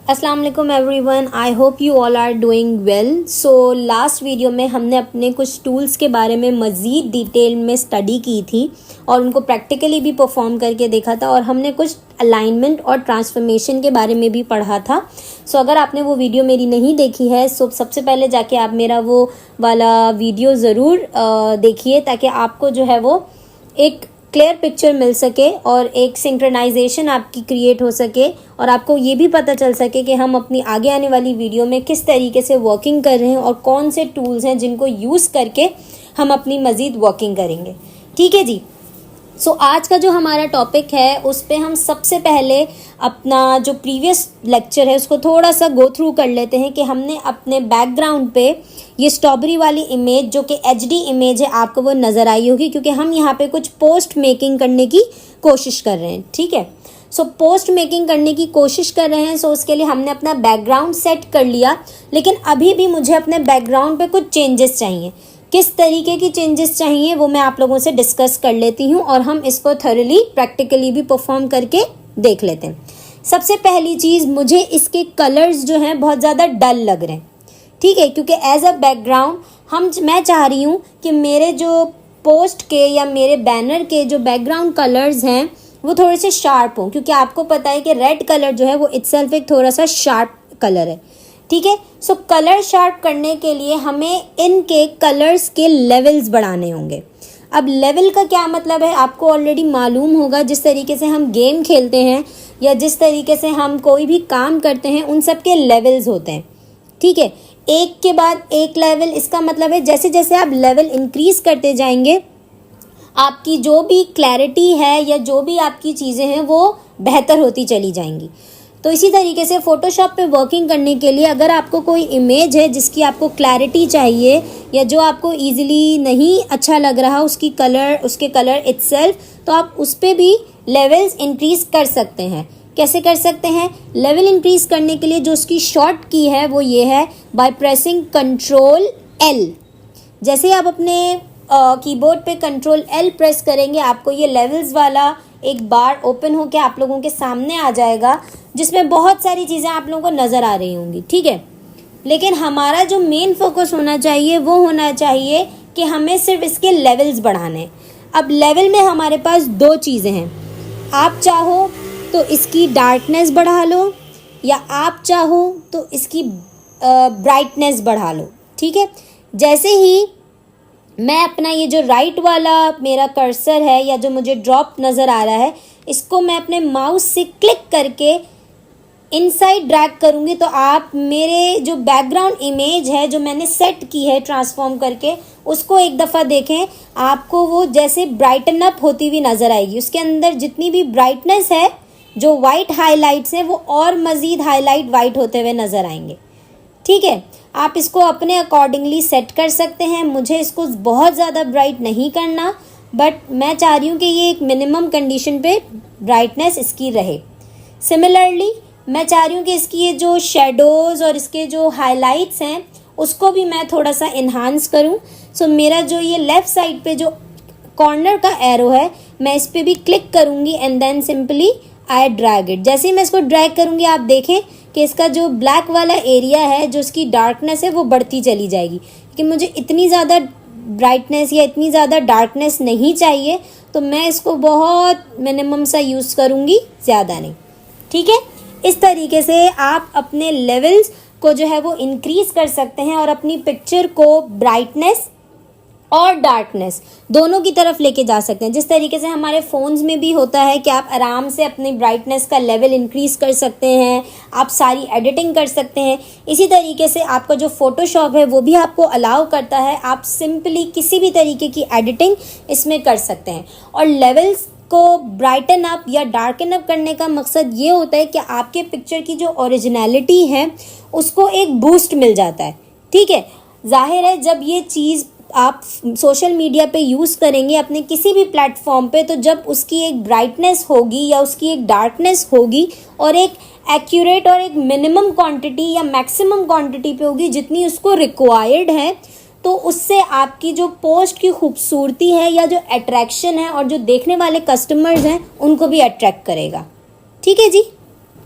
अस्सलाम वालेकुम everyone, I hope you all are doing well. So last video में हमने अपने कुछ टूल्स के बारे में मज़ीद डिटेल में स्टडी की थी और उनको प्रैक्टिकली भी परफॉर्म करके देखा था और हमने कुछ अलाइनमेंट और ट्रांसफॉर्मेशन के बारे में भी पढ़ा था। सो अगर आपने वो वीडियो मेरी नहीं देखी है सो सबसे पहले जाके आप मेरा वो वाला वीडियो ज़रूर देखिए ताकि आपको जो है वो एक क्लियर पिक्चर मिल सके और एक सिंक्रोनाइजेशन आपकी क्रिएट हो सके और आपको ये भी पता चल सके कि हम अपनी आगे आने वाली वीडियो में किस तरीके से वर्किंग कर रहे हैं और कौन से टूल्स हैं जिनको यूज़ करके हम अपनी मज़ीद वर्किंग करेंगे। ठीक है जी। सो आज का जो हमारा टॉपिक है उस पे हम सबसे पहले अपना जो प्रीवियस लेक्चर है उसको थोड़ा सा गो थ्रू कर लेते हैं कि हमने अपने बैकग्राउंड पे ये स्ट्रॉबेरी वाली इमेज जो कि एचडी इमेज है आपको वो नज़र आई होगी क्योंकि हम यहाँ पे कुछ पोस्ट मेकिंग करने की कोशिश कर रहे हैं। ठीक है। सो पोस्ट मेकिंग करने की कोशिश कर रहे हैं। सो उसके लिए हमने अपना बैकग्राउंड सेट कर लिया, लेकिन अभी भी मुझे अपने बैकग्राउंड पे कुछ चेंजेस चाहिए। किस तरीके की चेंजेस चाहिए वो मैं आप लोगों से डिस्कस कर लेती हूँ और हम इसको थॉरली प्रैक्टिकली भी परफॉर्म करके देख लेते हैं। सबसे पहली चीज़, मुझे इसके कलर्स जो हैं बहुत ज़्यादा डल लग रहे हैं। ठीक है, क्योंकि एज अ बैकग्राउंड मैं चाह रही हूँ कि मेरे जो पोस्ट के या मेरे बैनर के जो बैकग्राउंड कलर्स हैं वो थोड़े से शार्प हों, क्योंकि आपको पता है कि रेड कलर जो है वो इटसेल्फ एक थोड़ा सा शार्प कलर है। ठीक है। सो कलर शार्प करने के लिए हमें इनके कलर्स के लेवल्स बढ़ाने होंगे। अब लेवल का क्या मतलब है आपको ऑलरेडी मालूम होगा। जिस तरीके से हम गेम खेलते हैं या जिस तरीके से हम कोई भी काम करते हैं उन सब के लेवल्स होते हैं। ठीक है, एक के बाद एक लेवल। इसका मतलब है जैसे जैसे आप लेवल इंक्रीज करते जाएंगे आपकी जो भी क्लैरिटी है या जो भी आपकी चीज़ें हैं वो बेहतर होती चली जाएंगी। तो इसी तरीके से फ़ोटोशॉप पे वर्किंग करने के लिए अगर आपको कोई इमेज है जिसकी आपको क्लैरिटी चाहिए या जो आपको इजीली नहीं अच्छा लग रहा उसके कलर इटसेल्फ, तो आप उस पर भी लेवल्स इंक्रीज़ कर सकते हैं। कैसे कर सकते हैं? लेवल इंक्रीज़ करने के लिए जो उसकी शॉर्ट की है वो ये है, बाय प्रेसिंग कंट्रोल एल। जैसे आप अपने कीबोर्ड पे कंट्रोल एल प्रेस करेंगे आपको ये लेवल्स वाला एक बार ओपन होकर आप लोगों के सामने आ जाएगा जिसमें बहुत सारी चीज़ें आप लोगों को नज़र आ रही होंगी। ठीक है, लेकिन हमारा जो मेन फोकस होना चाहिए वो होना चाहिए कि हमें सिर्फ इसके लेवल्स बढ़ाने। अब लेवल में हमारे पास दो चीज़ें हैं। आप चाहो तो इसकी डार्कनेस बढ़ा लो या आप चाहो तो इसकी ब्राइटनेस बढ़ा लो। ठीक है, जैसे ही मैं अपना ये जो राइट वाला मेरा कर्सर है या जो मुझे ड्रॉप नज़र आ रहा है इसको मैं अपने माउस से क्लिक करके इनसाइड ड्रैग करूँगी तो आप मेरे जो बैकग्राउंड इमेज है जो मैंने सेट की है ट्रांसफॉर्म करके उसको एक दफ़ा देखें, आपको वो जैसे ब्राइटन अप होती हुई नज़र आएगी। उसके अंदर जितनी भी ब्राइटनेस है, जो वाइट हाईलाइट्स हैं वो और मज़ीद हाईलाइट वाइट होते हुए नज़र आएंगे। ठीक है, आप इसको अपने अकॉर्डिंगली सेट कर सकते हैं। मुझे इसको बहुत ज़्यादा ब्राइट नहीं करना, बट मैं चाह रही हूँ कि ये एक मिनिमम कंडीशन पे ब्राइटनेस इसकी रहे। सिमिलरली मैं चाह रही हूँ कि इसकी ये जो शेडोज़ और इसके जो हाइलाइट्स हैं उसको भी मैं थोड़ा सा इन्हांस करूँ। सो मेरा जो ये लेफ़्ट साइड पे जो कॉर्नर का एरो है मैं इस पर भी क्लिक करूँगी and then simply I drag it. जैसे ही मैं इसको ड्रैग करूँगी आप देखें कि इसका जो ब्लैक वाला एरिया है जो इसकी डार्कनेस है वो बढ़ती चली जाएगी, कि मुझे इतनी ज़्यादा ब्राइटनेस या इतनी ज़्यादा डार्कनेस नहीं चाहिए तो मैं इसको बहुत मिनिमम सा यूज़ करूँगी, ज़्यादा नहीं। ठीक है, इस तरीके से आप अपने लेवल्स को जो है वो इंक्रीज़ कर सकते हैं और अपनी पिक्चर को ब्राइटनेस और डार्कनेस दोनों की तरफ लेके जा सकते हैं। जिस तरीके से हमारे फ़ोन्स में भी होता है कि आप आराम से अपनी ब्राइटनेस का लेवल इंक्रीज़ कर सकते हैं, आप सारी एडिटिंग कर सकते हैं। इसी तरीके से आपका जो फ़ोटोशॉप है वो भी आपको अलाउ करता है, आप सिंपली किसी भी तरीके की एडिटिंग इसमें कर सकते हैं। और लेवल्स को ब्राइटन अप या डार्कन अप करने का मकसद ये होता है कि आपके पिक्चर की जो ओरिजिनलिटी है उसको एक बूस्ट मिल जाता है। ठीक है, जाहिर है जब ये चीज़ आप सोशल मीडिया पे यूज़ करेंगे अपने किसी भी प्लेटफॉर्म पे, तो जब उसकी एक ब्राइटनेस होगी या उसकी एक डार्कनेस होगी और एक एक्यूरेट और एक मिनिमम क्वांटिटी या मैक्सिमम क्वांटिटी पे होगी जितनी उसको रिक्वायर्ड है, तो उससे आपकी जो पोस्ट की खूबसूरती है या जो अट्रैक्शन है और जो देखने वाले कस्टमर्स हैं उनको भी अट्रैक्ट करेगा। ठीक है जी,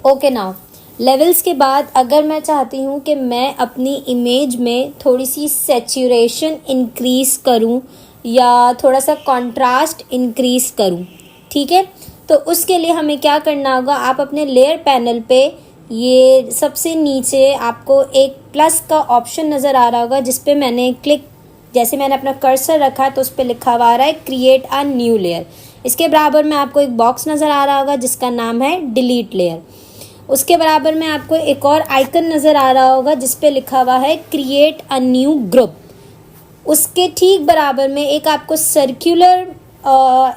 ओके। नाउ लेवल्स के बाद अगर मैं चाहती हूँ कि मैं अपनी इमेज में थोड़ी सी सैचुरेशन इंक्रीज़ करूँ या थोड़ा सा कंट्रास्ट इंक्रीज़ करूँ, ठीक है, तो उसके लिए हमें क्या करना होगा, आप अपने लेयर पैनल पे ये सबसे नीचे आपको एक प्लस का ऑप्शन नज़र आ रहा होगा जिस पे मैंने क्लिक, जैसे मैंने अपना कर्सर रखा तो उस पर लिखा हुआ आ रहा है क्रिएट अ न्यू लेयर। इसके बराबर में आपको एक बॉक्स नज़र आ रहा होगा जिसका नाम है डिलीट लेयर। उसके बराबर में आपको एक और आइकन नज़र आ रहा होगा जिस पे लिखा हुआ है क्रिएट अ न्यू ग्रुप। उसके ठीक बराबर में एक आपको सर्कुलर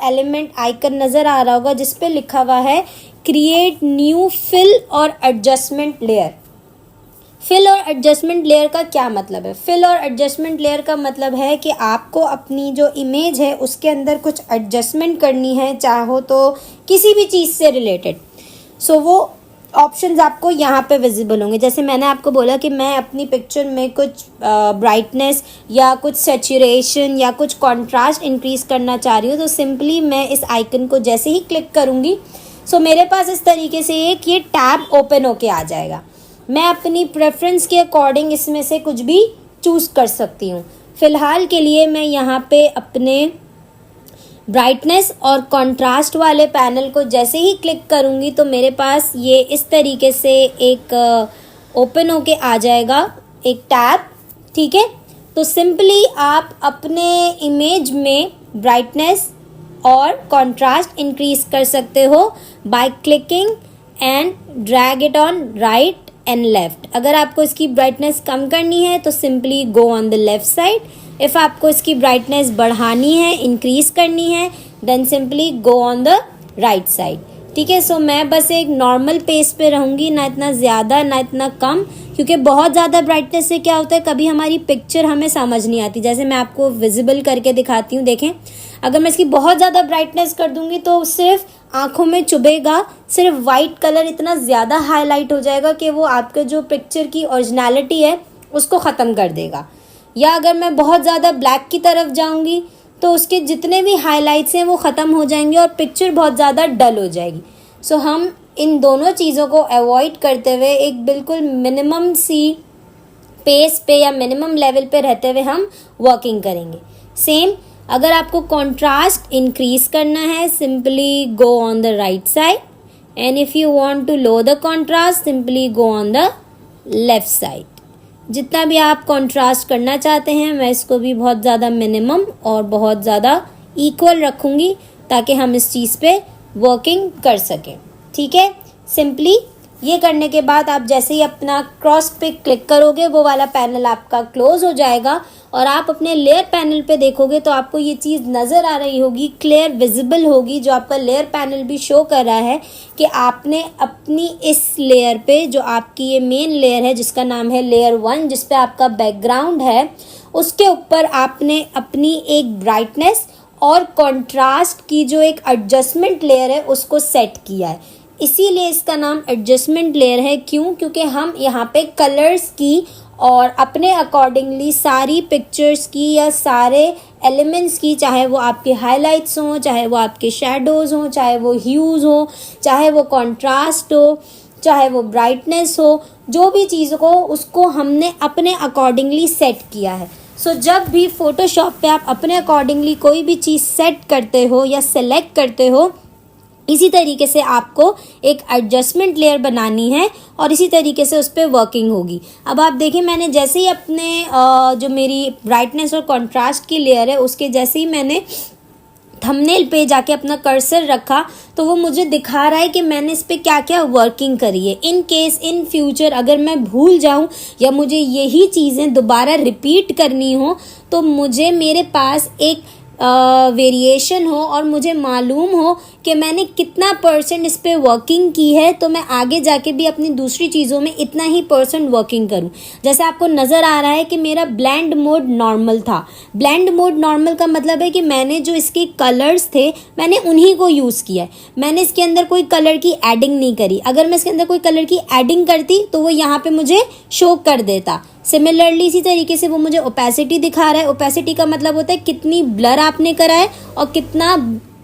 एलिमेंट आइकन नज़र आ रहा होगा जिस पे लिखा हुआ है क्रिएट न्यू फिल और एडजस्टमेंट लेयर। फिल और एडजस्टमेंट लेयर का क्या मतलब है? फिल और एडजस्टमेंट लेयर का मतलब है कि आपको अपनी जो इमेज है उसके अंदर कुछ एडजस्टमेंट करनी है, चाहो तो किसी भी चीज़ से रिलेटेड। सो वो ऑप्शंस आपको यहाँ पे विजिबल होंगे। जैसे मैंने आपको बोला कि मैं अपनी पिक्चर में कुछ ब्राइटनेस या कुछ सैचुरेशन या कुछ कंट्रास्ट इंक्रीज़ करना चाह रही हूँ, तो सिंपली मैं इस आइकन को जैसे ही क्लिक करूँगी सो मेरे पास इस तरीके से एक ये टैब ओपन होके आ जाएगा। मैं अपनी प्रेफरेंस के अकॉर्डिंग इसमें से कुछ भी चूज़ कर सकती हूँ। फ़िलहाल के लिए मैं यहाँ पे अपने ब्राइटनेस और कंट्रास्ट वाले पैनल को जैसे ही क्लिक करूँगी तो मेरे पास ये इस तरीके से एक ओपन होके आ जाएगा एक टैब, ठीक है। तो सिंपली आप अपने इमेज में ब्राइटनेस और कंट्रास्ट इंक्रीज कर सकते हो by clicking and drag it on right and left. अगर आपको इसकी ब्राइटनेस कम करनी है तो simply go on the left side. If आपको इसकी ब्राइटनेस बढ़ानी है, इंक्रीज करनी है, then simply go on the right side, ठीक है। सो मैं बस एक नॉर्मल पेस पे रहूँगी, ना इतना ज़्यादा ना इतना कम, क्योंकि बहुत ज़्यादा ब्राइटनेस से क्या होता है, कभी हमारी पिक्चर हमें समझ नहीं आती। जैसे मैं आपको विजिबल करके दिखाती हूँ, देखें, अगर मैं इसकी बहुत ज़्यादा ब्राइटनेस कर दूँगी तो सिर्फ आँखों में चुभेगा, सिर्फ वाइट कलर इतना ज़्यादा हाईलाइट हो जाएगा कि वो आपके जो पिक्चर की ओरिजिनलिटी है उसको ख़त्म कर देगा। या अगर मैं बहुत ज़्यादा ब्लैक की तरफ जाऊँगी तो उसके जितने भी हाइलाइट्स हैं वो ख़त्म हो जाएंगे और पिक्चर बहुत ज़्यादा डल हो जाएगी। सो हम इन दोनों चीज़ों को अवॉइड करते हुए एक बिल्कुल मिनिमम सी पेस पे या मिनिमम लेवल पे रहते हुए हम वर्किंग करेंगे। सेम अगर आपको कंट्रास्ट इंक्रीज करना है, simply go on the right side, and if you want to low the contrast simply go on the left side. जितना भी आप कंट्रास्ट करना चाहते हैं मैं इसको भी बहुत ज़्यादा मिनिमम और बहुत ज़्यादा इक्वल रखूँगी ताकि हम इस चीज़ पे वर्किंग कर सकें, ठीक है। सिंपली ये करने के बाद आप जैसे ही अपना क्रॉस पे क्लिक करोगे वो वाला पैनल आपका क्लोज हो जाएगा और आप अपने लेयर पैनल पे देखोगे तो आपको ये चीज़ नज़र आ रही होगी, क्लियर विजिबल होगी, जो आपका लेयर पैनल भी शो कर रहा है कि आपने अपनी इस लेयर पे, जो आपकी ये मेन लेयर है जिसका नाम है लेयर 1, जिस पे आपका बैकग्राउंड है, उसके ऊपर आपने अपनी एक ब्राइटनेस और कंट्रास्ट की जो एक एडजस्टमेंट लेयर है उसको सेट किया है। इसीलिए इसका नाम एडजस्टमेंट लेयर है। क्यों? क्योंकि हम यहाँ पे कलर्स की और अपने अकॉर्डिंगली सारी पिक्चर्स की या सारे एलिमेंट्स की, चाहे वो आपके हाइलाइट्स हों, चाहे वो आपके शैडोज़ हों, चाहे वो ह्यूज़ हो, चाहे वो कंट्रास्ट हो, चाहे वो ब्राइटनेस हो, जो भी चीज़ को उसको हमने अपने अकॉर्डिंगली सेट किया है। सो जब भी फ़ोटोशॉप पे आप अपने अकॉर्डिंगली कोई भी चीज़ सेट करते हो या सेलेक्ट करते हो, इसी तरीके से आपको एक एडजस्टमेंट लेयर बनानी है और इसी तरीके से उस पर वर्किंग होगी। अब आप देखिए, मैंने जैसे ही अपने जो मेरी ब्राइटनेस और कंट्रास्ट की लेयर है उसके जैसे ही मैंने थंबनेल पे जाके अपना कर्सर रखा तो वो मुझे दिखा रहा है कि मैंने इस पे क्या क्या वर्किंग करी है। इन केस इन फ्यूचर अगर मैं भूल जाऊं या मुझे यही चीज़ें दोबारा रिपीट करनी हो तो मुझे मेरे पास एक वेरिएशन हो और मुझे मालूम हो कि मैंने कितना परसेंट इस पे वर्किंग की है, तो मैं आगे जाके भी अपनी दूसरी चीज़ों में इतना ही परसेंट वर्किंग करूं। जैसे आपको नज़र आ रहा है कि मेरा ब्लेंड मोड नॉर्मल था। ब्लेंड मोड नॉर्मल का मतलब है कि मैंने जो इसके कलर्स थे मैंने उन्हीं को यूज़ किया है, मैंने इसके अंदर कोई कलर की एडिंग नहीं करी। अगर मैं इसके अंदर कोई कलर की एडिंग करती तो वो यहाँ पे मुझे शो कर देता। सिमिलरली इसी तरीके से वो मुझे ओपेसिटी दिखा रहा है। ओपेसिटी का मतलब होता है कितनी ब्लर आपने करा है और कितना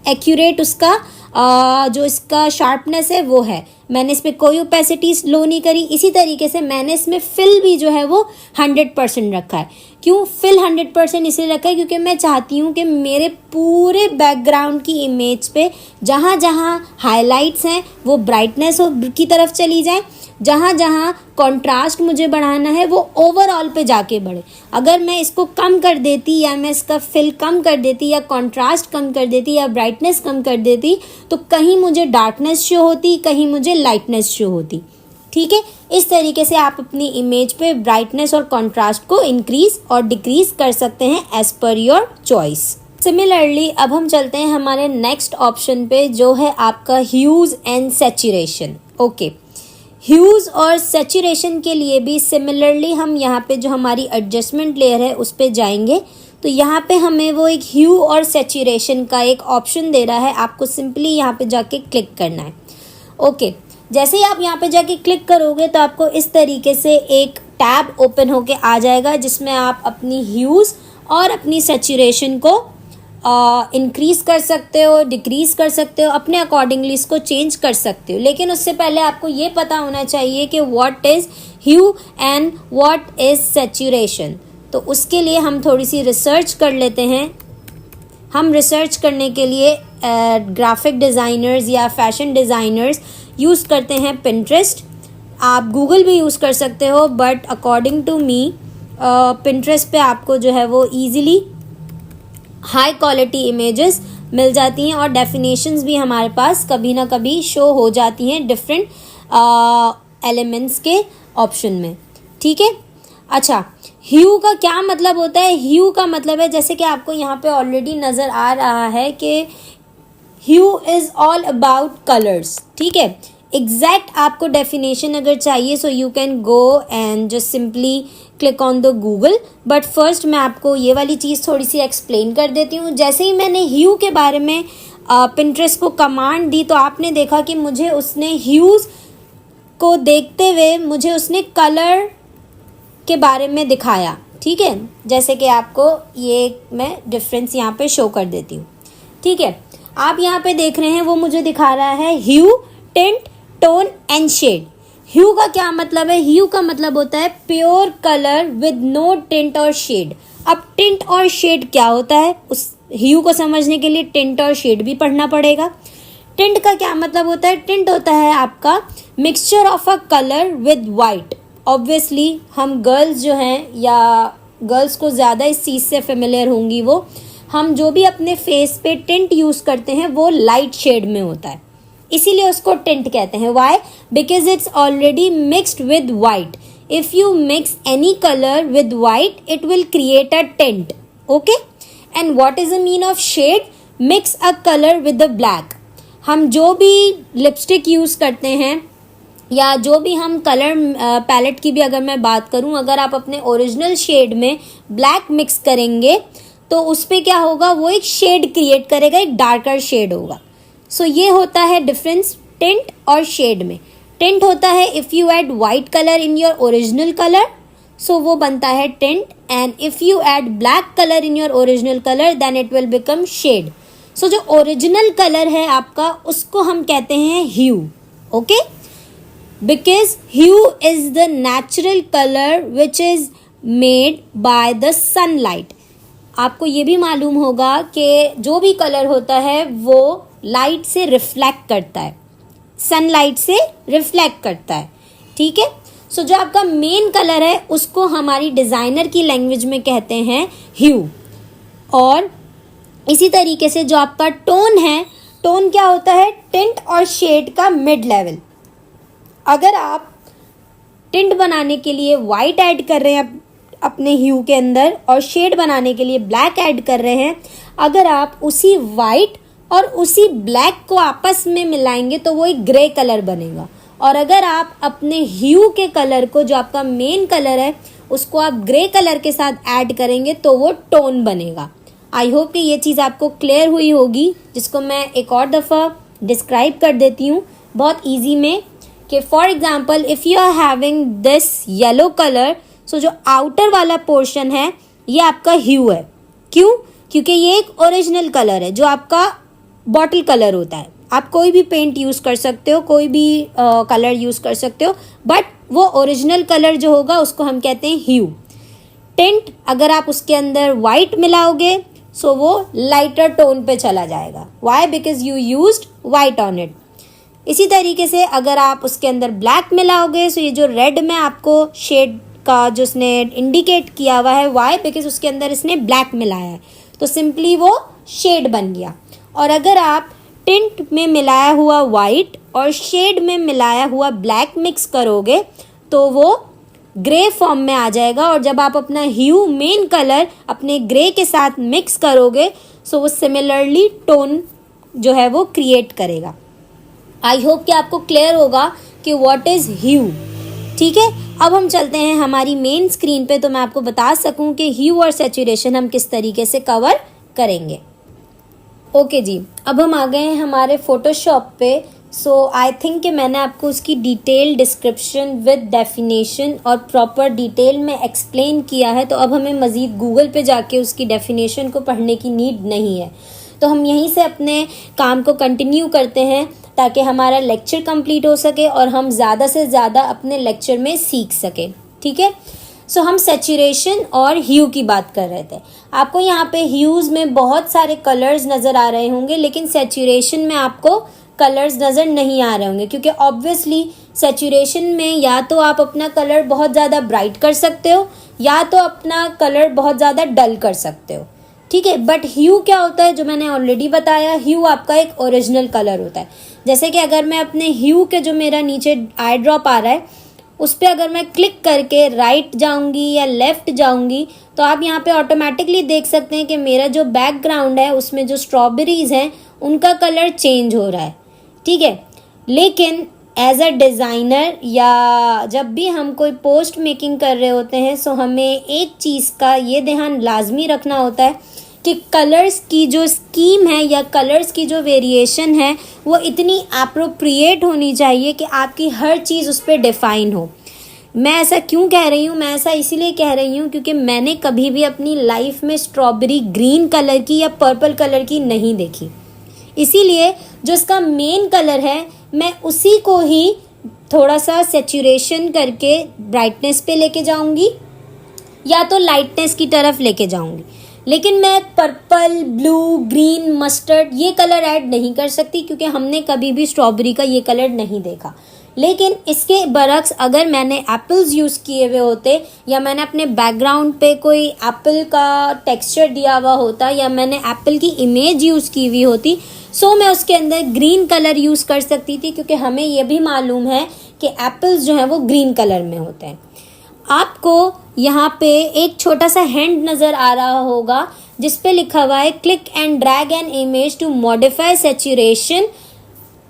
एक्यूरेट उसका जो इसका शार्पनेस है वो है। मैंने इस पर कोई ओपेसिटी लो नहीं करी। इसी तरीके से मैंने इसमें फिल भी जो है वो 100% रखा है। क्यों फिल 100% इसलिए रखा है क्योंकि मैं चाहती हूँ कि मेरे पूरे बैकग्राउंड की इमेज पे जहाँ जहाँ हाइलाइट्स हैं वो ब्राइटनेस की तरफ चली जाए, जहाँ जहाँ कंट्रास्ट मुझे बढ़ाना है वो ओवरऑल पे जाके बढ़े। अगर मैं इसको कम कर देती या मैं इसका फिल कम कर देती या कंट्रास्ट कम कर देती या ब्राइटनेस कम कर देती तो कहीं मुझे डार्कनेस शो होती, कहीं मुझे लाइटनेस शो होती। ठीक है, इस तरीके से आप अपनी इमेज पे ब्राइटनेस और कंट्रास्ट को इंक्रीज और डिक्रीज कर सकते हैं as per your choice. Similarly अब हम चलते हैं हमारे नेक्स्ट ऑप्शन पे जो है आपका huge and saturation. Okay, huge और सैचुरेशन के लिए भी सिमिलरली हम यहाँ पे जो हमारी एडजस्टमेंट लेयर है उस पे जाएंगे। तो यहाँ पे हमें वो एक ह्यू और सैचुरेशन का एक ऑप्शन दे रहा है, आपको सिंपली यहाँ पे जाके क्लिक करना है। ओके, जैसे ही आप यहाँ पे जाके क्लिक करोगे तो आपको इस तरीके से एक टैब ओपन होके आ जाएगा जिसमें आप अपनी ह्यूज और अपनी सैचुरेशन को इंक्रीज कर सकते हो, डिक्रीज कर सकते हो, अपने अकॉर्डिंगली इसको चेंज कर सकते हो। लेकिन उससे पहले आपको ये पता होना चाहिए कि what is hue and what is saturation. तो उसके लिए हम थोड़ी सी रिसर्च कर लेते हैं। हम रिसर्च करने के लिए ग्राफिक डिज़ाइनर्स या फैशन डिज़ाइनर्स यूज़ करते हैं पिंटरेस्ट। आप गूगल भी यूज़ कर सकते हो, but according to me Pinterest पे आपको जो है वो ईज़िली हाई क्वालिटी इमेजेस मिल जाती हैं और डेफिनेशंस भी हमारे पास कभी ना कभी शो हो जाती हैं डिफरेंट एलिमेंट्स के ऑप्शन में। ठीक है, अच्छा, ह्यू का क्या मतलब होता है? ह्यू का मतलब है, जैसे कि आपको यहाँ पे ऑलरेडी नज़र आ रहा है कि ह्यू इज़ ऑल अबाउट कलर्स। ठीक है, एग्जैक्ट आपको डेफिनेशन अगर चाहिए so you can go and just simply click on the Google. But first मैं आपको ये वाली चीज़ थोड़ी सी एक्सप्लेन कर देती हूँ। जैसे ही मैंने ह्यू के बारे में पिंटरेस्ट को कमांड दी तो आपने देखा कि मुझे उसने ह्यूज़ को देखते हुए मुझे उसने कलर के बारे में दिखाया। ठीक है, जैसे कि आपको ये मैं डिफरेंस यहाँ पे शो कर देती हूँ। ठीक है, आप यहाँ पे देख रहे हैं वो मुझे दिखा रहा है hue, tint, tone and shade. Hue का क्या मतलब है? ह्यू का मतलब होता है pure colour with no tint और शेड। अब टिंट और शेड क्या होता है? उस ह्यू को समझने के लिए टिंट और शेड भी पढ़ना पड़ेगा। टिंट का क्या मतलब होता है? टिंट होता है आपका mixture of a colour with white. Obviously हम गर्ल्स जो हैं या गर्ल्स को ज़्यादा इस चीज़ से फेमिलियर होंगी, वो हम जो भी अपने फेस पे टिंट यूज़ करते हैं वो लाइट शेड में होता है, इसीलिए उसको टिंट कहते हैं। Why? Because it's already mixed with white. If you mix any colour with white it will create a tint. Okay, and what is the mean of shade? Mix a colour with the black. हम जो भी lipstick use करते हैं या जो भी हम colour palette की भी अगर मैं बात करूं, अगर आप अपने ओरिजिनल शेड में ब्लैक मिक्स करेंगे तो उस पर क्या होगा? वो एक शेड क्रिएट करेगा, एक डार्कर शेड होगा। सो ये होता है डिफरेंस टिंट और शेड में। टिंट होता है if you add white colour in your original colour, so वो बनता है tint. And if you add black colour in your original colour then it will become shade. So जो original colour है आपका उसको हम कहते हैं hue. Okay, because hue is the natural colour which is made by the sunlight. आपको ये भी मालूम होगा कि जो भी कलर होता है वो लाइट से रिफ्लेक्ट करता है, सनलाइट से रिफ्लेक्ट करता है। ठीक है, सो जो आपका मेन कलर है उसको हमारी डिज़ाइनर की लैंग्वेज में कहते हैं ह्यू। और इसी तरीके से जो आपका टोन है, टोन क्या होता है? टिंट और शेड का मिड लेवल। अगर आप टिंट बनाने के लिए वाइट ऐड कर रहे हैं अपने ह्यू के अंदर और शेड बनाने के लिए ब्लैक ऐड कर रहे हैं, अगर आप उसी वाइट और उसी ब्लैक को आपस में मिलाएंगे तो वो एक ग्रे कलर बनेगा। और अगर आप अपने ह्यू के कलर को, जो आपका मेन कलर है, उसको आप ग्रे कलर के साथ ऐड करेंगे तो वो टोन बनेगा। आई होप कि ये चीज़ आपको क्लियर हुई होगी, जिसको मैं एक और दफ़ा डिस्क्राइब कर देती हूँ बहुत ईजी में कि for example if you are having this yellow colour, so जो आउटर वाला पोर्शन है ये आपका ह्यू है। क्यों? क्योंकि ये एक ओरिजिनल कलर है जो आपका बॉटल कलर होता है। आप कोई भी पेंट यूज़ कर सकते हो, कोई भी कलर यूज़ कर सकते हो, बट वो ओरिजिनल कलर जो होगा उसको हम कहते हैं ह्यू। टिंट अगर आप उसके अंदर वाइट मिलाओगे सो वो लाइटर टोन पे चला जाएगा। Why? Because you used white on it. इसी तरीके से अगर आप उसके अंदर ब्लैक मिलाओगे सो ये जो रेड में आपको शेड का जो उसने इंडिकेट किया हुआ है, वाई? बिकॉज उसके अंदर इसने ब्लैक मिलाया है, तो सिंपली वो शेड बन गया। और अगर आप टिंट में मिलाया हुआ वाइट और शेड में मिलाया हुआ ब्लैक मिक्स करोगे तो वो ग्रे फॉर्म में आ जाएगा। और जब आप अपना ह्यू मेन कलर अपने ग्रे के साथ मिक्स करोगे सो वो सिमिलरली टोन जो है वो क्रिएट करेगा। आई होप कि आपको क्लियर होगा कि व्हाट इज़ ह्यू। ठीक है, अब हम चलते हैं हमारी मेन स्क्रीन पे, तो मैं आपको बता सकूं कि ह्यू और सैचुरेशन हम किस तरीके से कवर करेंगे। ओके जी, अब हम आ गए हैं हमारे फोटोशॉप पे। सो आई थिंक कि मैंने आपको उसकी डिटेल डिस्क्रिप्शन विद डेफिनेशन और प्रॉपर डिटेल में एक्सप्लेन किया है, तो अब हमें मज़ीद गूगल पे जाके उसकी डेफिनेशन को पढ़ने की नीड नहीं है। तो हम यहीं से अपने काम को कंटिन्यू करते हैं ताकि हमारा लेक्चर कंप्लीट हो सके और हम ज़्यादा से ज़्यादा अपने लेक्चर में सीख सकें। ठीक है, सो हम सैचुरेशन और ह्यू की बात कर रहे थे। आपको यहाँ पे ह्यूज़ में बहुत सारे कलर्स नज़र आ रहे होंगे, लेकिन सैचुरेशन में आपको कलर्स नज़र नहीं आ रहे होंगे, क्योंकि ऑब्वियसली सैचुरेशन में या तो आप अपना कलर बहुत ज़्यादा ब्राइट कर सकते हो या तो अपना कलर बहुत ज़्यादा डल कर सकते हो। ठीक है, बट ह्यू क्या होता है, जो मैंने ऑलरेडी बताया, ह्यू आपका एक ओरिजिनल कलर होता है। जैसे कि अगर मैं अपने ह्यू के जो मेरा नीचे आई ड्रॉप आ रहा है उस पर अगर मैं क्लिक करके राइट जाऊंगी या लेफ्ट जाऊंगी तो आप यहाँ पे ऑटोमेटिकली देख सकते हैं कि मेरा जो बैकग्राउंड है उसमें जो स्ट्रॉबेरीज हैं उनका कलर चेंज हो रहा है। ठीक है, लेकिन एज अ डिज़ाइनर या जब भी हम कोई पोस्ट मेकिंग कर रहे होते हैं सो हमें एक चीज़ का ये ध्यान लाजमी रखना होता है कि कलर्स की जो स्कीम है या कलर्स की जो वेरिएशन है वो इतनी एप्रोप्रिएट होनी चाहिए कि आपकी हर चीज़ उस पर डिफ़ाइन हो। मैं ऐसा क्यों कह रही हूँ? मैं ऐसा इसीलिए कह रही हूँ क्योंकि मैंने कभी भी अपनी लाइफ में स्ट्रॉबेरी ग्रीन कलर की या पर्पल कलर की नहीं देखी। इसीलिए जो इसका मेन कलर है मैं उसी को ही थोड़ा सा सैचुरेशन करके ब्राइटनेस पे लेके जाऊंगी या तो लाइटनेस की तरफ लेके जाऊंगी, लेकिन मैं पर्पल, ब्लू, ग्रीन, मस्टर्ड ये कलर ऐड नहीं कर सकती क्योंकि हमने कभी भी स्ट्रॉबेरी का ये कलर नहीं देखा। लेकिन इसके बरक्स अगर मैंने एप्पल्स यूज़ किए हुए होते या मैंने अपने बैकग्राउंड पे कोई एप्पल का टेक्सचर दिया हुआ होता या मैंने एप्पल की इमेज यूज़ की हुई होती सो मैं उसके अंदर ग्रीन कलर यूज़ कर सकती थी, क्योंकि हमें ये भी मालूम है कि एप्पल्स जो हैं वो ग्रीन कलर में होते हैं। आपको यहाँ पे एक छोटा सा हैंड नज़र आ रहा होगा जिस पे लिखा हुआ है click and drag an image to modify saturation.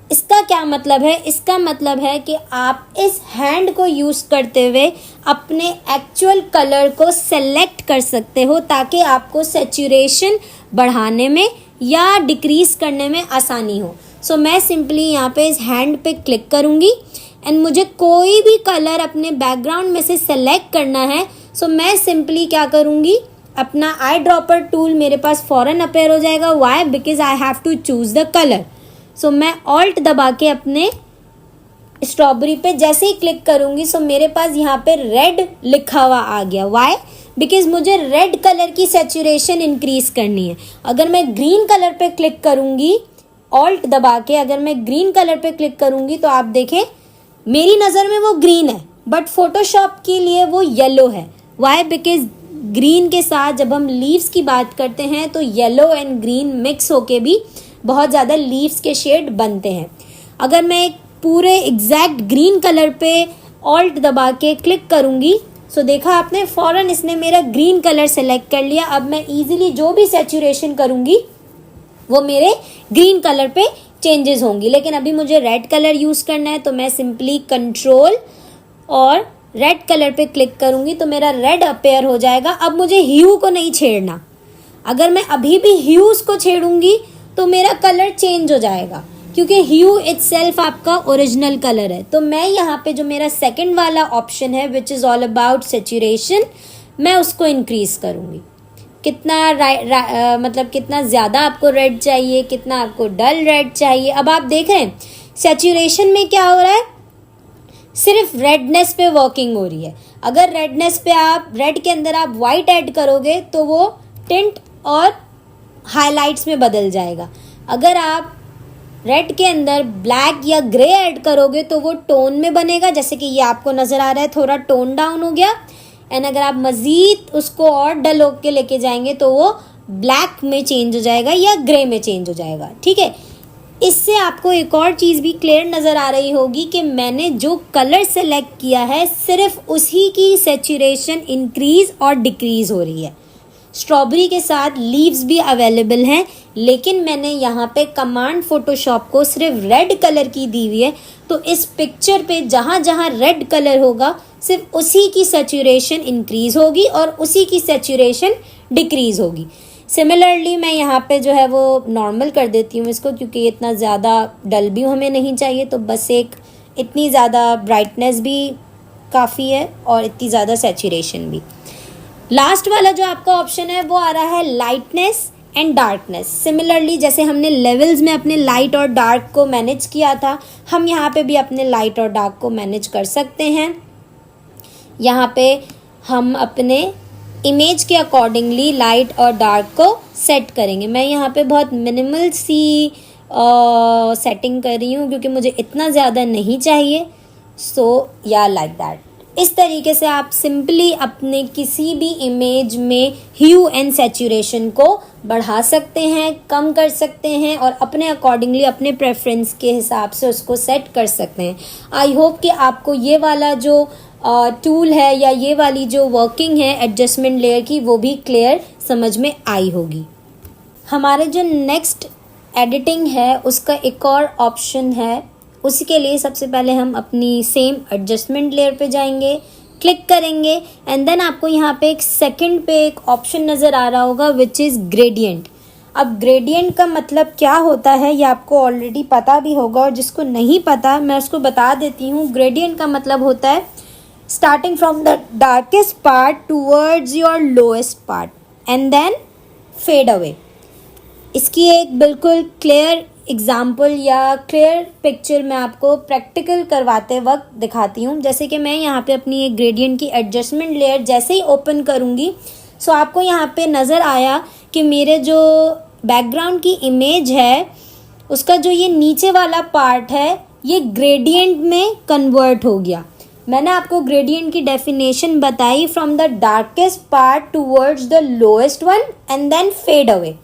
इसका क्या मतलब है? इसका मतलब है कि आप इस हैंड को यूज़ करते हुए अपने एक्चुअल कलर को सेलेक्ट कर सकते हो ताकि आपको सैचुरेशन बढ़ाने में या डिक्रीज करने में आसानी हो। सो मैं सिंपली यहाँ पे इस हैंड पे क्लिक करूँगी एंड मुझे कोई भी कलर अपने बैकग्राउंड में से सेलेक्ट करना है। सो मैं सिंपली क्या करूँगी, अपना आई ड्रॉपर टूल मेरे पास फ़ौरन अपेयर हो जाएगा। Why? Because I have to choose the colour. So मैं ऑल्ट दबा के अपने स्ट्रॉबेरी पे जैसे ही क्लिक करूँगी सो मेरे पास यहाँ पे रेड लिखा हुआ आ गया। वाई? बिकॉज मुझे रेड कलर की सैचुरेशन इंक्रीज करनी है। अगर मैं ग्रीन कलर पे क्लिक करूँगी ऑल्ट दबा के, अगर मैं ग्रीन कलर पे क्लिक करूँगी तो आप देखें मेरी नज़र में वो ग्रीन है बट फोटोशॉप के लिए वो येलो है। वाई? बिकॉज ग्रीन के साथ जब हम लीव्स की बात करते हैं तो येलो एंड ग्रीन मिक्स होके भी बहुत ज़्यादा लीव्स के शेड बनते हैं। अगर मैं एक पूरे एग्जैक्ट ग्रीन कलर पे ऑल्ट दबा के क्लिक करूँगी सो देखा आपने फ़ौरन इसने मेरा ग्रीन कलर सेलेक्ट कर लिया। अब मैं इजीली जो भी सैचुरेशन करूँगी वो मेरे ग्रीन कलर पे चेंजेस होंगी। लेकिन अभी मुझे रेड कलर यूज़ करना है तो मैं सिंपली कंट्रोल और रेड कलर पे क्लिक करूँगी तो मेरा रेड अपेयर हो जाएगा। अब मुझे ह्यू को नहीं छेड़ना। अगर मैं अभी भी ह्यूज़ को छेड़ूंगी तो मेरा कलर चेंज हो जाएगा क्योंकि ह्यू इटसेल्फ आपका ओरिजिनल कलर है। तो मैं यहाँ पे जो मेरा सेकंड वाला ऑप्शन है विच इज़ ऑल अबाउट सैचुरेशन, मैं उसको इंक्रीज करूँगी। मतलब कितना ज़्यादा आपको रेड चाहिए, कितना आपको डल रेड चाहिए। अब आप देख रहे हैं सैचुरेशन में क्या हो रहा है, सिर्फ रेडनेस पे वर्किंग हो रही है। अगर रेडनेस पे आप रेड के अंदर आप वाइट ऐड करोगे तो वो टिंट और हाइलाइट्स में बदल जाएगा। अगर आप रेड के अंदर ब्लैक या ग्रे ऐड करोगे तो वो टोन में बनेगा, जैसे कि ये आपको नज़र आ रहा है थोड़ा टोन डाउन हो गया। एंड अगर आप मज़ीद उसको और डल होके लेके जाएंगे तो वो ब्लैक में चेंज हो जाएगा या ग्रे में चेंज हो जाएगा। ठीक है, इससे आपको एक और चीज़ भी क्लियर नज़र आ रही होगी कि मैंने जो कलर सेलेक्ट किया है सिर्फ उसी की सैचुरेशन इंक्रीज़ और डिक्रीज़ हो रही है। स्ट्रॉबेरी के साथ लीव्स भी अवेलेबल हैं, लेकिन मैंने यहाँ पे कमांड फोटोशॉप को सिर्फ रेड कलर की दी हुई है, तो इस पिक्चर पे जहाँ जहाँ रेड कलर होगा सिर्फ उसी की सैचुरेशन इंक्रीज़ होगी और उसी की सैचुरेशन डिक्रीज़ होगी। सिमिलरली मैं यहाँ पे जो है वो नॉर्मल कर देती हूँ इसको, क्योंकि ये इतना ज़्यादा डल भी हमें नहीं चाहिए, तो बस एक इतनी ज़्यादा ब्राइटनेस भी काफ़ी है और इतनी ज़्यादा सैचुरेशन भी। लास्ट वाला जो आपका ऑप्शन है वो आ रहा है लाइटनेस एंड डार्कनेस। सिमिलरली जैसे हमने लेवल्स में अपने लाइट और डार्क को मैनेज किया था, हम यहाँ पे भी अपने लाइट और डार्क को मैनेज कर सकते हैं। यहाँ पे हम अपने इमेज के अकॉर्डिंगली लाइट और डार्क को सेट करेंगे। मैं यहाँ पे बहुत मिनिमल सी सेटिंग कर रही हूँ क्योंकि मुझे इतना ज़्यादा नहीं चाहिए। सो या लाइक दैट। इस तरीके से आप सिंपली अपने किसी भी इमेज में ह्यू एंड सैचुरेशन को बढ़ा सकते हैं, कम कर सकते हैं और अपने अकॉर्डिंगली अपने प्रेफरेंस के हिसाब से उसको सेट कर सकते हैं। आई होप कि आपको ये वाला जो टूल है या ये वाली जो वर्किंग है एडजस्टमेंट लेयर की वो भी क्लियर समझ में आई होगी। हमारे जो नेक्स्ट एडिटिंग है उसका एक और ऑप्शन है। उसी के लिए सबसे पहले हम अपनी सेम एडजस्टमेंट लेयर पे जाएंगे, क्लिक करेंगे एंड देन आपको यहाँ पे एक सेकंड पे एक ऑप्शन नज़र आ रहा होगा विच इज़ ग्रेडियंट। अब ग्रेडियंट का मतलब क्या होता है ये आपको ऑलरेडी पता भी होगा, और जिसको नहीं पता मैं उसको बता देती हूँ। ग्रेडियंट का मतलब होता है starting from the darkest part towards your lowest part and then fade away. इसकी एक बिल्कुल क्लियर एग्जाम्पल या क्लियर पिक्चर मैं आपको प्रैक्टिकल करवाते वक्त दिखाती हूँ। जैसे कि मैं यहाँ पे अपनी एक ग्रेडियंट की एडजस्टमेंट लेयर जैसे ही ओपन करूँगी, सो आपको यहाँ पे नज़र आया कि मेरे जो बैकग्राउंड की इमेज है उसका जो ये नीचे वाला पार्ट है ये ग्रेडियंट में कन्वर्ट हो गया। मैंने आपको ग्रेडियंट की डेफिनेशन बताई, from the darkest part towards the lowest one and then fade away.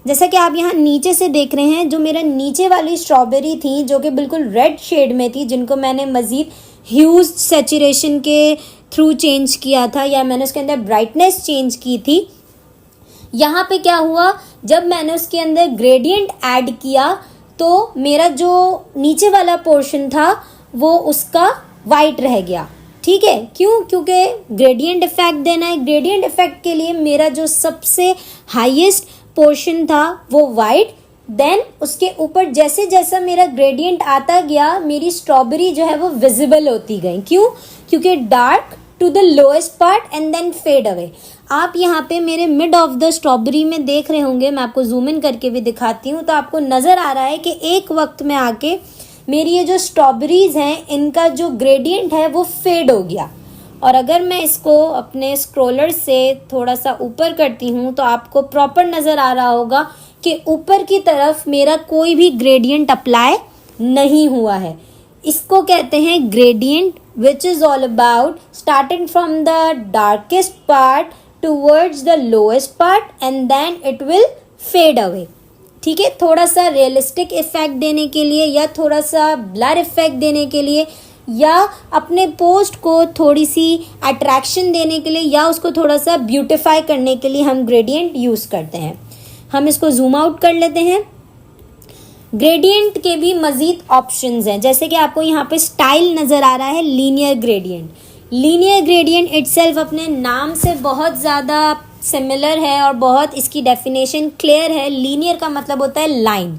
जैसा कि आप यहाँ नीचे से देख रहे हैं, जो मेरा नीचे वाली स्ट्रॉबेरी थी जो कि बिल्कुल रेड शेड में थी, जिनको मैंने मज़ीद ह्यूज सैचुरेशन के थ्रू चेंज किया था या मैंने उसके अंदर ब्राइटनेस चेंज की थी। यहाँ पे क्या हुआ, जब मैंने उसके अंदर ग्रेडियंट ऐड किया तो मेरा जो नीचे वाला पोर्शन था वो उसका वाइट रह गया। ठीक है, क्यों? क्योंकि ग्रेडियंट इफेक्ट देना है। ग्रेडियंट इफेक्ट के लिए मेरा जो सबसे हाईएस्ट पोर्शन था वो वाइट, देन उसके ऊपर जैसे जैसा मेरा ग्रेडियंट आता गया मेरी स्ट्रॉबेरी जो है वो विजिबल होती गई। क्यों? क्योंकि dark to the lowest part and then fade away. आप यहाँ पे मेरे मिड ऑफ द स्ट्रॉबेरी में देख रहे होंगे, मैं आपको जूम इन करके भी दिखाती हूँ, तो आपको नज़र आ रहा है कि एक वक्त में आके मेरी ये जो स्ट्रॉबेरीज हैं इनका जो ग्रेडियंट है वो फेड हो गया। और अगर मैं इसको अपने स्क्रोलर से थोड़ा सा ऊपर करती हूँ तो आपको प्रॉपर नज़र आ रहा होगा कि ऊपर की तरफ मेरा कोई भी ग्रेडियंट अप्लाई नहीं हुआ है। इसको कहते हैं gradient, which is all about starting from the darkest part towards the lowest part and then it will fade away. ठीक है, थोड़ा सा रियलिस्टिक इफेक्ट देने के लिए या थोड़ा सा ब्लर इफेक्ट देने के लिए या अपने पोस्ट को थोड़ी सी अट्रैक्शन देने के लिए या उसको थोड़ा सा ब्यूटिफाई करने के लिए हम ग्रेडियंट यूज़ करते हैं। हम इसको जूम आउट कर लेते हैं। ग्रेडियंट के भी मज़ीद ऑप्शंस हैं, जैसे कि आपको यहाँ पे स्टाइल नज़र आ रहा है linear gradient. Linear gradient itself अपने नाम से बहुत ज़्यादा सिमिलर है और बहुत इसकी डेफिनेशन क्लियर है। लीनियर का मतलब होता है लाइन।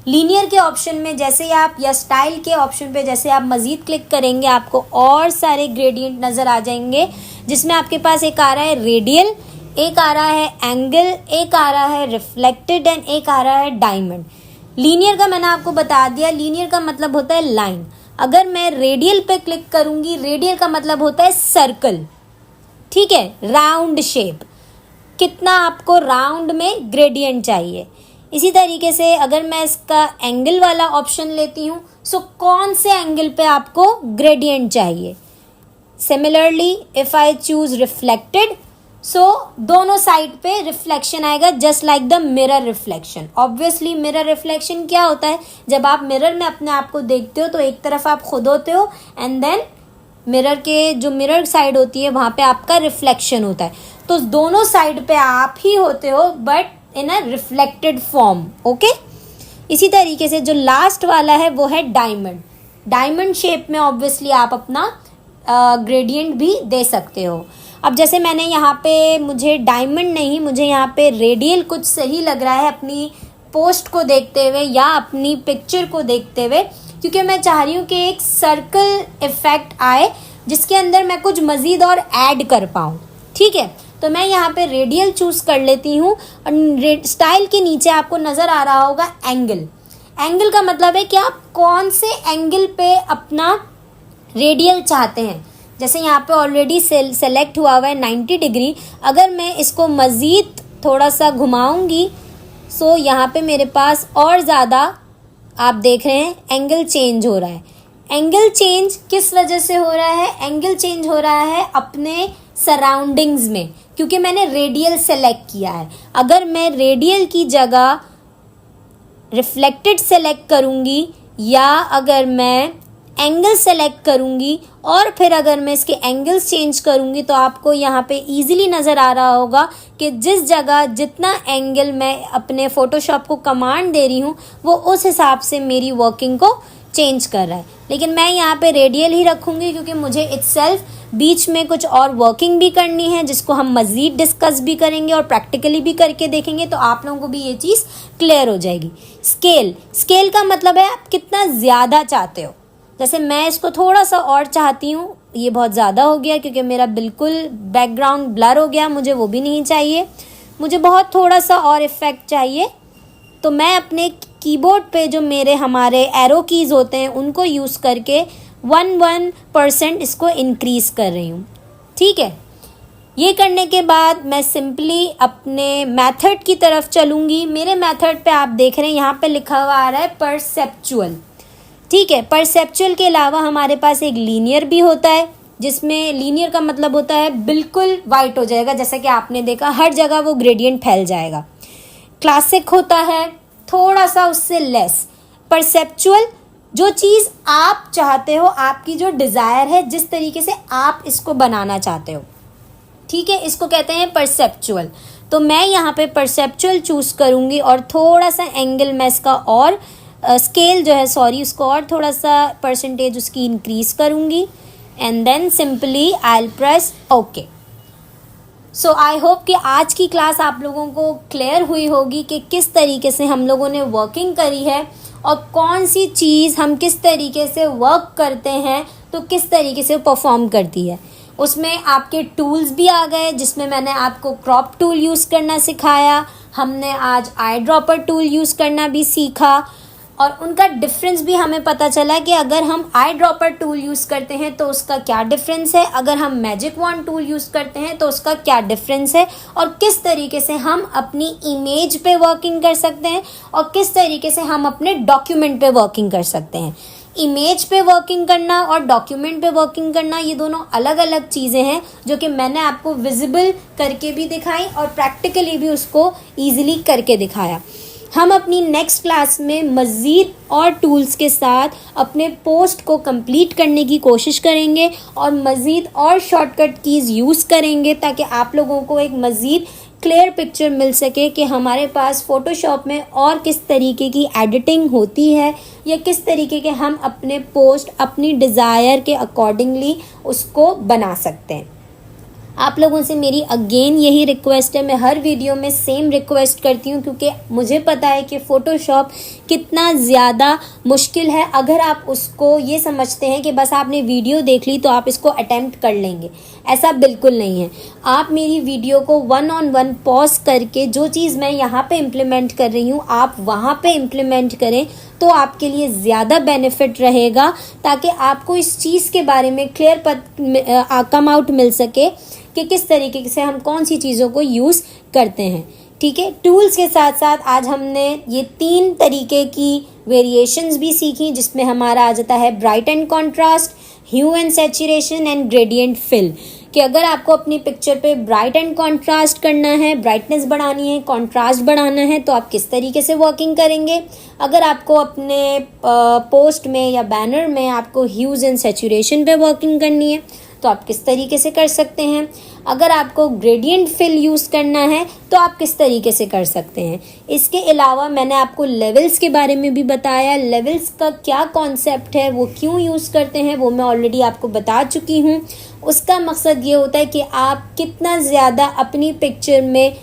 लीनियर के ऑप्शन में जैसे आप या स्टाइल के ऑप्शन पे जैसे आप मज़ीद क्लिक करेंगे आपको और सारे ग्रेडियंट नज़र आ जाएंगे, जिसमें आपके पास एक आ रहा है रेडियल, एक आ रहा है एंगल, एक आ रहा है रिफ्लेक्टेड एंड एक आ रहा है डायमंड। लीनियर का मैंने आपको बता दिया, लीनियर का मतलब होता है लाइन। अगर मैं रेडियल पे क्लिक करूंगी, रेडियल का मतलब होता है सर्कल, ठीक है, राउंड शेप। कितना आपको राउंड में ग्रेडियंट चाहिए। इसी तरीके से अगर मैं इसका एंगल वाला ऑप्शन लेती हूँ, सो कौन से एंगल पे आपको ग्रेडियंट चाहिए। Similarly if I choose reflected, so दोनों साइड पे रिफ्लेक्शन आएगा, just like the mirror reflection. Obviously mirror reflection क्या होता है, जब आप मिरर में अपने आप को देखते हो तो एक तरफ आप खुद होते हो एंड देन मिरर के जो मिरर साइड होती है वहाँ पे आपका रिफ्लेक्शन होता है। तो दोनों साइड पे आप ही होते हो but in a reflected form. Okay, इसी तरीके से जो लास्ट वाला है वो है डायमंड। डायमंड शेप में ऑब्वियसली आप अपना ग्रेडियंट भी दे सकते हो। अब जैसे मैंने यहाँ पे, मुझे डायमंड नहीं, मुझे यहाँ पे रेडियल कुछ सही लग रहा है अपनी पोस्ट को देखते हुए या अपनी पिक्चर को देखते हुए, क्योंकि मैं चाह रही हूँ कि एक सर्कल इफेक्ट आए जिसके अंदर मैं कुछ मज़ीद और ऐड कर पाऊँ। ठीक है, तो मैं यहाँ पे रेडियल चूज कर लेती हूँ। और स्टाइल के नीचे आपको नज़र आ रहा होगा एंगल। एंगल का मतलब है कि आप कौन से एंगल पे अपना रेडियल चाहते हैं। जैसे यहाँ पे ऑलरेडी सेलेक्ट हुआ है 90 डिग्री। अगर मैं इसको मज़ीद थोड़ा सा घुमाऊंगी, सो यहाँ पे मेरे पास और ज़्यादा आप देख रहे हैं एंगल चेंज हो रहा है। एंगल चेंज किस वजह से हो रहा है? एंगल चेंज हो रहा है अपने सराउंडिंग्स में, क्योंकि मैंने रेडियल सेलेक्ट किया है। अगर मैं रेडियल की जगह रिफ्लेक्टेड सेलेक्ट करूँगी या अगर मैं एंगल सेलेक्ट करूँगी और फिर अगर मैं इसके एंगल्स चेंज करूँगी, तो आपको यहाँ पे इजीली नज़र आ रहा होगा कि जिस जगह जितना एंगल मैं अपने फ़ोटोशॉप को कमांड दे रही हूँ वो उस हिसाब से मेरी वर्किंग को चेंज कर रहा है। लेकिन मैं यहाँ पे रेडियल ही रखूँगी क्योंकि मुझे इटसेल्फ बीच में कुछ और वर्किंग भी करनी है, जिसको हम मज़ीद डिस्कस भी करेंगे और प्रैक्टिकली भी करके देखेंगे, तो आप लोगों को भी ये चीज़ क्लियर हो जाएगी। स्केल का मतलब है आप कितना ज़्यादा चाहते हो। जैसे मैं इसको थोड़ा सा और चाहती हूँ, ये बहुत ज़्यादा हो गया क्योंकि मेरा बिल्कुल बैकग्राउंड ब्लर हो गया, मुझे वो भी नहीं चाहिए। मुझे बहुत थोड़ा सा और इफ़ेक्ट चाहिए, तो मैं अपने कीबोर्ड पे जो मेरे हमारे एरो कीज़ होते हैं उनको यूज़ करके 1% इसको इंक्रीज़ कर रही हूँ। ठीक है, ये करने के बाद मैं सिंपली अपने मेथड की तरफ चलूँगी। मेरे मेथड पे आप देख रहे हैं यहाँ पे लिखा हुआ आ रहा है परसेप्चुअल। ठीक है, परसेप्चुअल के अलावा हमारे पास एक लीनियर भी होता है, जिसमें लीनियर का मतलब होता है बिल्कुल वाइट हो जाएगा, जैसा कि आपने देखा हर जगह वो ग्रेडियंट फैल जाएगा। क्लासिक होता है थोड़ा सा उससे लेस। परसेप्चुअल जो चीज़ आप चाहते हो, आपकी जो डिज़ायर है, जिस तरीके से आप इसको बनाना चाहते हो, ठीक है, इसको कहते हैं परसेप्चुअल। तो मैं यहाँ पे परसेप्चुअल चूज़ करूँगी और थोड़ा सा एंगल मैं इसका और स्केल जो है उसको और थोड़ा सा परसेंटेज उसकी इंक्रीज़ करूँगी and then simply I will press okay. So I hope कि आज की क्लास आप लोगों को क्लियर हुई होगी कि किस तरीके से हम लोगों ने वर्किंग करी है और कौन सी चीज़ हम किस तरीके से वर्क करते हैं तो किस तरीके से परफॉर्म करती है। उसमें आपके टूल्स भी आ गए, जिसमें मैंने आपको क्रॉप टूल यूज़ करना सिखाया। हमने आज आई ड्रॉपर टूल यूज़ करना भी सीखा और उनका डिफरेंस भी हमें पता चला कि अगर हम आई ड्रॉपर टूल यूज़ करते हैं तो उसका क्या डिफरेंस है, अगर हम मैजिक वॉन्ड टूल यूज़ करते हैं तो उसका क्या डिफरेंस है, और किस तरीके से हम अपनी इमेज पे वर्किंग कर सकते हैं और किस तरीके से हम अपने डॉक्यूमेंट पे वर्किंग कर सकते हैं। इमेज पे वर्किंग करना और डॉक्यूमेंट पे वर्किंग करना, ये दोनों अलग अलग चीज़ें हैं जो कि मैंने आपको विजिबल करके भी दिखाई और प्रैक्टिकली भी उसको ईजिली करके दिखाया। हम अपनी नेक्स्ट क्लास में मज़ीद और टूल्स के साथ अपने पोस्ट को कंप्लीट करने की कोशिश करेंगे और मज़ीद और शॉर्टकट कीज़ यूज़ करेंगे ताकि आप लोगों को एक मज़ीद क्लियर पिक्चर मिल सके कि हमारे पास फ़ोटोशॉप में और किस तरीके की एडिटिंग होती है या किस तरीके के हम अपने पोस्ट अपनी डिज़ायर के अकॉर्डिंगली उसको बना सकते हैं। आप लोगों से मेरी अगेन यही रिक्वेस्ट है, मैं हर वीडियो में सेम रिक्वेस्ट करती हूँ क्योंकि मुझे पता है कि फ़ोटोशॉप कितना ज़्यादा मुश्किल है। अगर आप उसको ये समझते हैं कि बस आपने वीडियो देख ली तो आप इसको अटेम्प्ट कर लेंगे, ऐसा बिल्कुल नहीं है। आप मेरी वीडियो को 1-on-1 पॉज करके जो चीज़ मैं यहाँ पे इम्प्लीमेंट कर रही हूँ आप वहाँ पे इम्प्लीमेंट करें तो आपके लिए ज़्यादा बेनिफिट रहेगा, ताकि आपको इस चीज़ के बारे में क्लियर कम आउट मिल सके कि किस तरीके से हम कौन सी चीज़ों को यूज़ करते हैं। ठीक है, टूल्स के साथ साथ आज हमने ये 3 तरीके की वेरिएशंस भी सीखी, जिसमें हमारा आ जाता है bright and contrast, hue and saturation and gradient fill. कि अगर आपको अपनी पिक्चर पे ब्राइट एंड कॉन्ट्रास्ट करना है, ब्राइटनेस बढ़ानी है, कॉन्ट्रास्ट बढ़ाना है, तो आप किस तरीके से वर्किंग करेंगे। अगर आपको अपने पोस्ट में या बैनर में आपको ह्यूज एंड सैचुरेशन पे वर्किंग करनी है तो आप किस तरीके से कर सकते हैं। अगर आपको ग्रेडियंट फिल यूज़ करना है तो आप किस तरीके से कर सकते हैं। इसके अलावा मैंने आपको लेवल्स के बारे में भी बताया, लेवल्स का क्या कॉन्सेप्ट है, वो क्यों यूज़ करते हैं, वो मैं ऑलरेडी आपको बता चुकी हूँ। उसका मकसद ये होता है कि आप कितना ज़्यादा अपनी पिक्चर में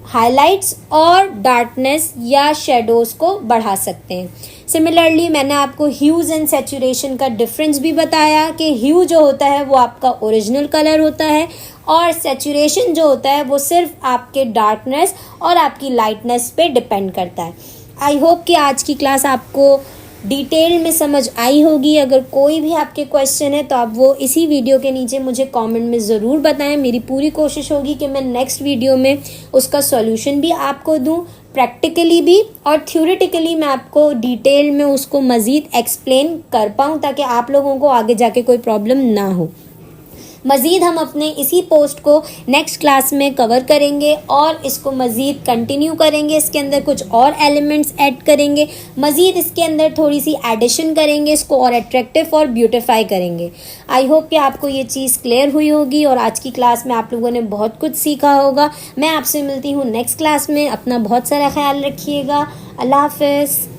हाइलाइट्स और डार्कनेस या शेडोज़ को बढ़ा सकते हैं। सिमिलरली मैंने आपको ह्यूज एंड सैचुरेशन का डिफरेंस भी बताया कि ह्यू जो होता है वो आपका ओरिजिनल कलर होता है और सैचुरेशन जो होता है वो सिर्फ आपके डार्कनेस और आपकी लाइटनेस पे डिपेंड करता है। आई होप कि आज की क्लास आपको डिटेल में समझ आई होगी। अगर कोई भी आपके क्वेश्चन है तो आप वो इसी वीडियो के नीचे मुझे कमेंट में ज़रूर बताएं। मेरी पूरी कोशिश होगी कि मैं नेक्स्ट वीडियो में उसका सॉल्यूशन भी आपको दूं, प्रैक्टिकली भी और थ्योरेटिकली मैं आपको डिटेल में उसको मज़ीद एक्सप्लेन कर पाऊँ, ताकि आप लोगों को आगे जाके कोई प्रॉब्लम ना हो। मज़ीद हम अपने इसी पोस्ट को नेक्स्ट क्लास में कवर करेंगे और इसको मज़ीद कंटिन्यू करेंगे। इसके अंदर कुछ और एलिमेंट्स ऐड करेंगे, मज़ीद इसके अंदर थोड़ी सी एडिशन करेंगे, इसको और अट्रैक्टिव और ब्यूटिफाई करेंगे। आई होप कि आपको ये चीज़ क्लियर हुई होगी और आज की क्लास में आप लोगों ने बहुत कुछ सीखा होगा। मैं आपसे मिलती हूँ नेक्स्ट क्लास में। अपना बहुत सारा ख्याल रखिएगा। अल्लाह हाफ़िज़।